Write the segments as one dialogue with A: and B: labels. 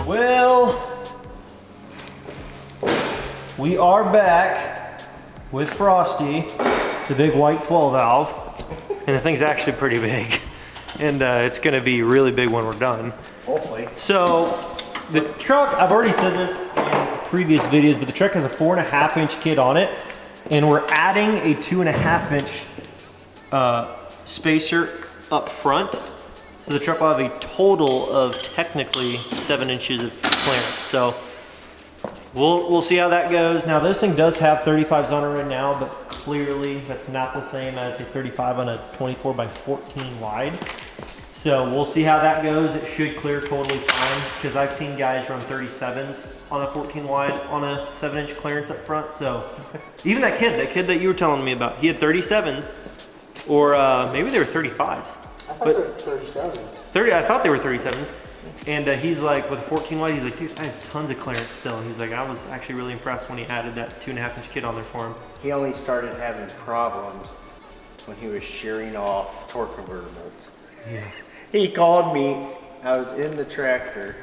A: Well, we are back with Frosty, the big white 12 valve, and the thing's actually pretty big, and it's gonna be really big when we're done.
B: Hopefully.
A: So, the truck, I've already said this in previous videos, but the truck has a 4.5-inch kit on it, and we're adding a 2.5-inch spacer up front. So the truck will have a total of technically 7 inches of clearance. So we'll see how that goes. Now this thing does have 35s on it right now, but clearly that's not the same as a 35 on a 24x14 wide. So we'll see how that goes. It should clear totally fine because I've seen guys run 37s on a 14 wide on a 7-inch clearance up front. So even that kid that you were telling me about, he had 37s, or maybe they were 35s.
B: I thought they were 37s.
A: I thought they were 37s. And he's like, with a 14 wide, he's like, dude, I have tons of clearance still. And he's like, I was actually really impressed when he added that 2.5-inch kit on there for him.
B: He only started having problems when he was shearing off torque convertibles.
A: Yeah.
B: He called me, I was in the tractor,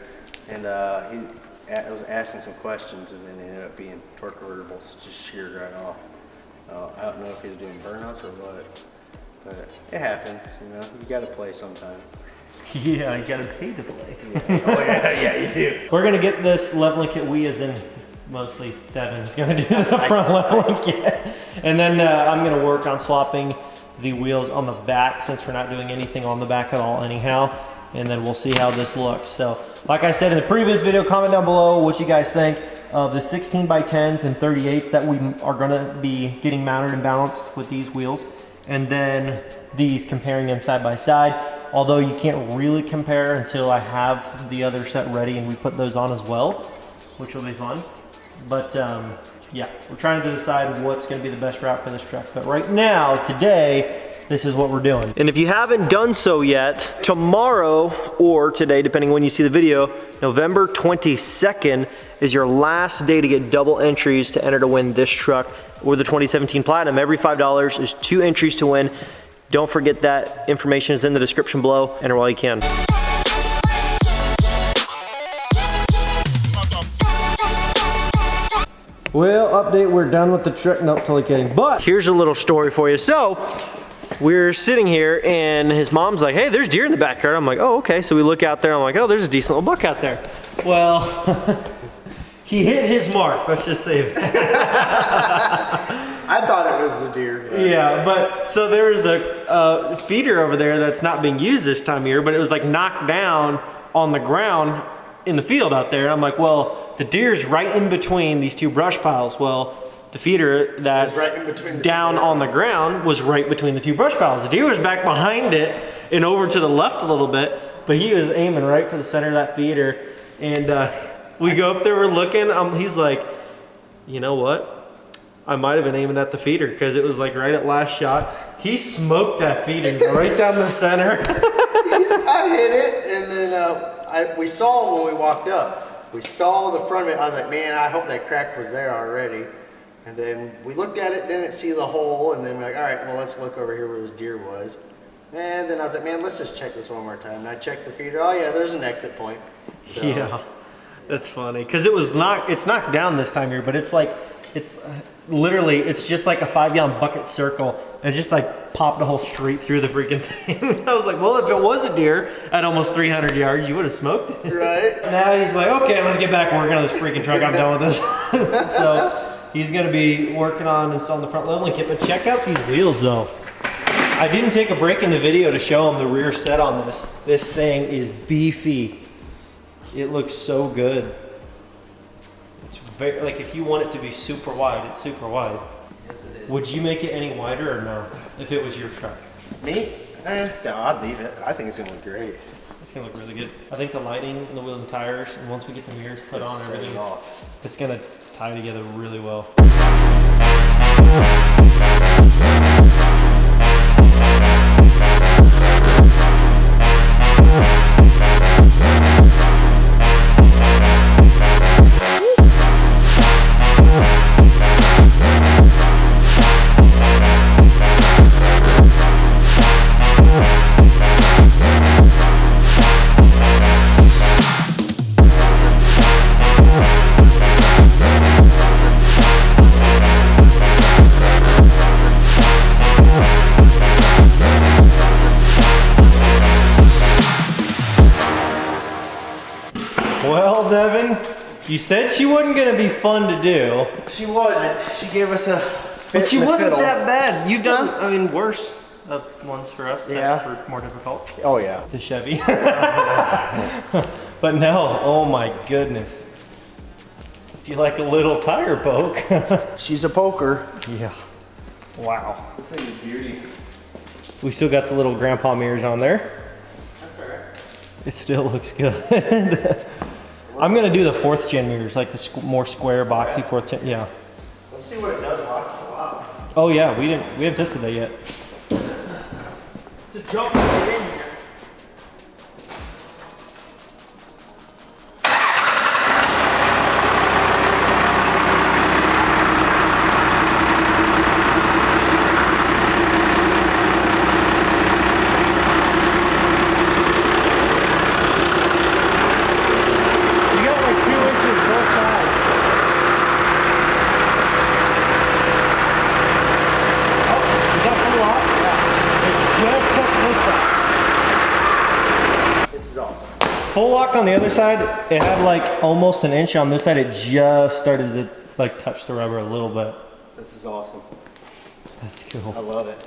B: and I was asking some questions, and then it ended up being torque convertibles just sheared right off. I don't know if he was doing burnouts or what. But it happens, you know, you gotta play sometime.
A: Yeah, you gotta pay to play.
B: Yeah. Oh yeah, you do.
A: We're gonna get this leveling kit, we as in mostly Devin's gonna do the front leveling kit. And then I'm gonna work on swapping the wheels on the back since we're not doing anything on the back at all anyhow. And then we'll see how this looks. So, like I said in the previous video, comment down below what you guys think of the 16x10s and 38s that we are gonna be getting mounted and balanced with these wheels. And then these, comparing them side by side. Although you can't really compare until I have the other set ready and we put those on as well, which will be fun. But yeah, we're trying to decide what's gonna be the best route for this truck. But right now, today, this is what we're doing. And if you haven't done so yet, tomorrow or today, depending when you see the video, November 22nd is your last day to get double entries to enter to win this truck or the 2017 Platinum. Every $5 is 2 entries to win. Don't forget that information is in the description below. Enter while you can. Well, update, we're done with the truck. Nope, totally kidding. But here's a little story for you. So, we're sitting here and his mom's like, hey, there's deer in the backyard. I'm like, oh, okay. So we look out there. I'm like, oh, there's a decent little buck out there. Well, he hit his mark. Let's just say that.
B: I thought it was the deer.
A: But. Yeah, but so there's a feeder over there that's not being used this time of year, but it was like knocked down on the ground in the field out there. And I'm like, well, the deer's right in between these two brush piles. Well, the feeder that's right in between down on the ground was right between the two brush piles. The deer was back behind it and over to the left a little bit, but he was aiming right for the center of that feeder. And we go up there, we're looking, he's like, you know what? I might have been aiming at the feeder because it was like right at last shot. He smoked that feeder right down the center.
B: I hit it, and then we saw when we walked up, we saw the front of it. I was like, man, I hope that crack was there already. And then we looked at it, didn't see the hole, and then we're like, all right, well, let's look over here where this deer was. And then I was like, man, let's just check this one more time. And I checked the feeder. Oh yeah, there's an exit point. So.
A: Yeah, that's funny because it's knocked down this time here, but it's like literally it's just like a 5-gallon bucket circle and just like popped a hole straight through the freaking thing. I was like, well, if it was a deer at almost 300 yards, you would have smoked it.
B: Right.
A: Now he's like, okay, let's get back working on this freaking truck. I'm done with this. So he's gonna be working on installing the front leveling kit. But check out these wheels though. I didn't take a break in the video to show him the rear set on this. This thing is beefy. It looks so good. It's very, like if you want it to be super wide, it's super wide.
B: Yes, it is.
A: Would you make it any wider or no, if it was your truck?
B: Me? No, I'd leave it. I think it's gonna look great.
A: It's gonna look really good. I think the lighting and the wheels and tires, and once we get the mirrors put on, everything, it's gonna tie together really well. You said she wasn't gonna be fun to do.
B: She wasn't. She gave us a
A: But she wasn't
B: fiddle.
A: that bad. You've done, I mean, worse ones for us that
B: Yeah.
A: were more difficult.
B: Oh yeah.
A: The Chevy. But no, oh my goodness. If you like a little tire poke.
B: She's a poker.
A: Yeah. Wow.
B: This thing is beauty.
A: We still got the little grandpa mirrors on there.
B: That's alright.
A: It still looks good. I'm gonna do the 4th gen mirrors, like the more square, boxy 4th gen. Yeah.
B: Let's see what it does while it's alive.
A: Oh yeah, we haven't tested that yet.
B: To jump right in here.
A: You got like 2 inches both sides. Oh, is that full off? Yeah. It just touched this side.
B: This is awesome.
A: Full lock on the other side, it had like almost an inch. On this side, it just started to like touch the rubber a little bit.
B: This is awesome.
A: That's cool.
B: I love it.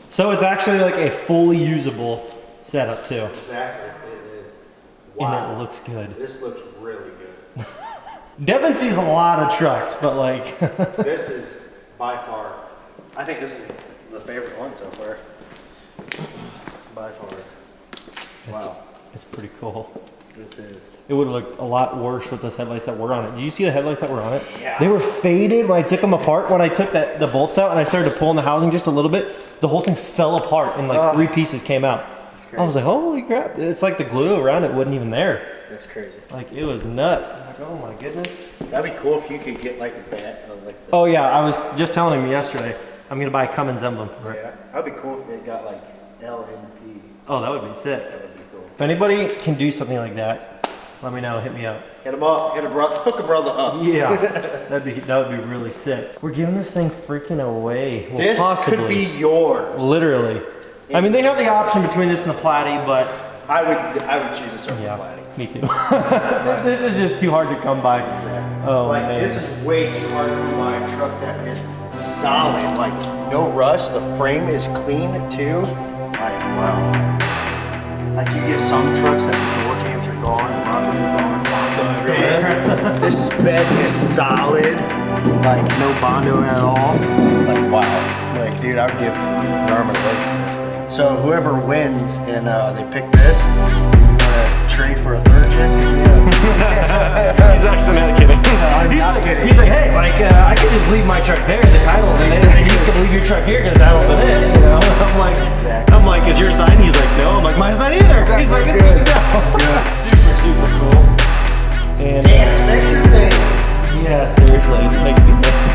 A: So it's actually like a fully usable setup too.
B: Exactly. It is.
A: And
B: Wow.
A: it looks good.
B: This looks really good.
A: Devin sees a lot of trucks, but like,
B: This is by far, I think this is the favorite one so far. By far. Wow.
A: it's pretty cool.
B: This is.
A: It would have looked a lot worse with those headlights that were on it. Did you see the headlights that were on it?
B: Yeah.
A: They were faded when I took them apart. When I took the bolts out and I started to pull in the housing just a little bit, the whole thing fell apart and like 3 pieces came out. I was like, holy crap. It's like the glue around it wasn't even there.
B: That's crazy.
A: Like it was nuts. I'm like, oh my goodness.
B: That'd be cool if you could get like a bat of like the,
A: Oh yeah, I was just telling him yesterday, I'm gonna buy a Cummins emblem for it.
B: yeah. That'd be cool if it got like LNP.
A: Oh, that would be sick.
B: That would be cool.
A: If anybody can do something like that, let me know, hit me up.
B: Hit him up, hook a brother up.
A: Yeah, that would be really sick. We're giving this thing freaking away. Well,
B: This
A: possibly.
B: could be yours.
A: Literally. I mean, they have the option between this and the Platy, but
B: I would choose this over
A: yeah,
B: Platy.
A: me too. This is just too hard to come by. Oh
B: Like
A: man.
B: this is way too hard to buy a truck that is solid. Like no rust. The frame is clean too. Like wow. Like you get some trucks that the door jams are gone, the rockers are gone, Bondo everywhere. This bed is solid. Like no Bondo at all. Like wow. Like dude, I would give an arm and a leg for this thing. So whoever wins and they pick this, trade for a 3rd gen.
A: He's actually not kidding. He's like, hey, like I could just leave my truck there, the title's in it, and then you can leave your truck here because the title's in it. You know, I'm like, is your sign? He's like, no. I'm like, mine's not either. He's like, it's good. Super cool. And
B: Dance, make your dance.
A: yeah, seriously, it's making me.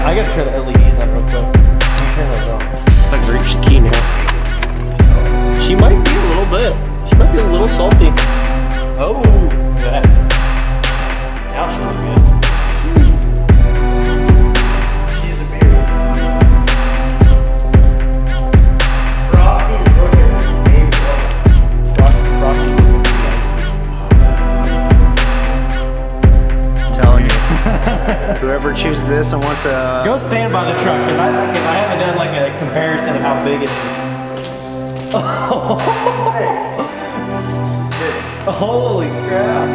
A: I gotta turn the LEDs on real quick. Let me turn those on. If I can reach the key now. She might be a little bit. She might be a little salty. Oh, that. Now she looks good.
B: She's a beauty. Frosty is looking baby.
A: Frosty's looking pretty nice.
B: Telling you. Whoever chooses this and wants a
A: Go stand by the truck, because I haven't done like a comparison of how big it is. Holy crap.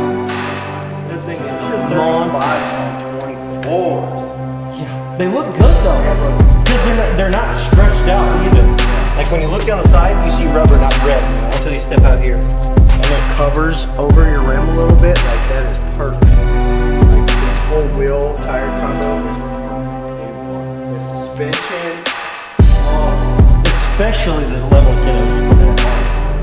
A: That thing is a monster.
B: 24s.
A: Yeah, they look good though. Because they're not stretched out either.
B: Like when you look down the side, you see rubber, not red, until you step out here. And it covers over your rim a little bit. Like that is perfect. Like this whole wheel tire combo is perfect. The suspension.
A: Especially the level kiddos.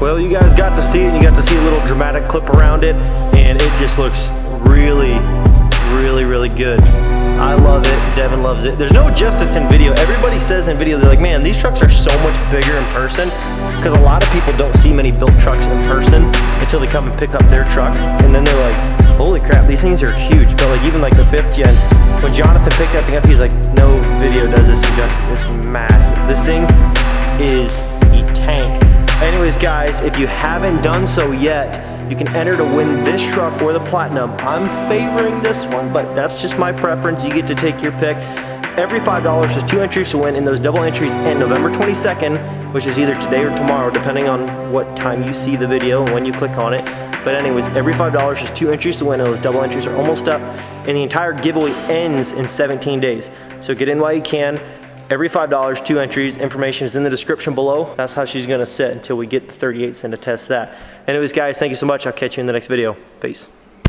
C: Well, you guys got to see it, and you got to see a little dramatic clip around it, and it just looks really, really, really good. I love it. Devin loves it. There's no justice in video. Everybody says in video, they're like, man, these trucks are so much bigger in person, because a lot of people don't see many built trucks in person until they come and pick up their truck, and then they're like, holy crap, these things are huge. But like even like the 5th gen, when Jonathan picked that thing up, he's like, no video does this in justice. It's massive. This thing is a tank. Anyways, guys, if you haven't done so yet, You can enter to win this truck or the Platinum. I'm favoring this one, but that's just my preference. You get to take your pick. Every $5 is 2 entries to win, and those double entries end November 22nd, which is either today or tomorrow, depending on what time you see the video and when you click on it. But anyways, every $5 is 2 entries to win, and those double entries are almost up, and the entire giveaway ends in 17 days. So get in while you can. Every $5, 2 entries. Information is in the description below. That's how she's gonna sit until we get the 38s in to test that. Anyways, guys, thank you so much. I'll catch you in the next video. Peace.